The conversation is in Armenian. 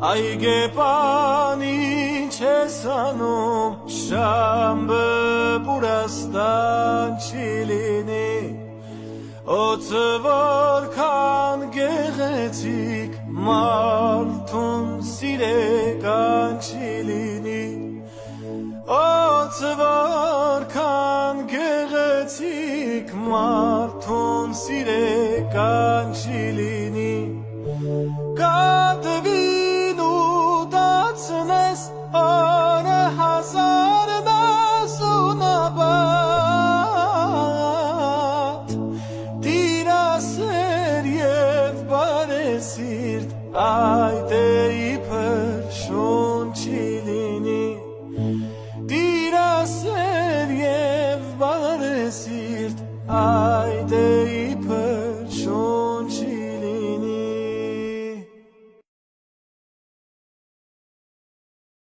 Այգեպանի չես անում շամբը պուրաստան չի լինի Օծը որքան գեղեցիկ մարդուն սիրեկան չի լինի Օծը որքան գեղեցիկ մարդուն սիրեկան չի լինի Կատվին ու դացնես օրը հազարն ասունաբատ Տիրասեր և բարեսիրտ այդ է իբր շուն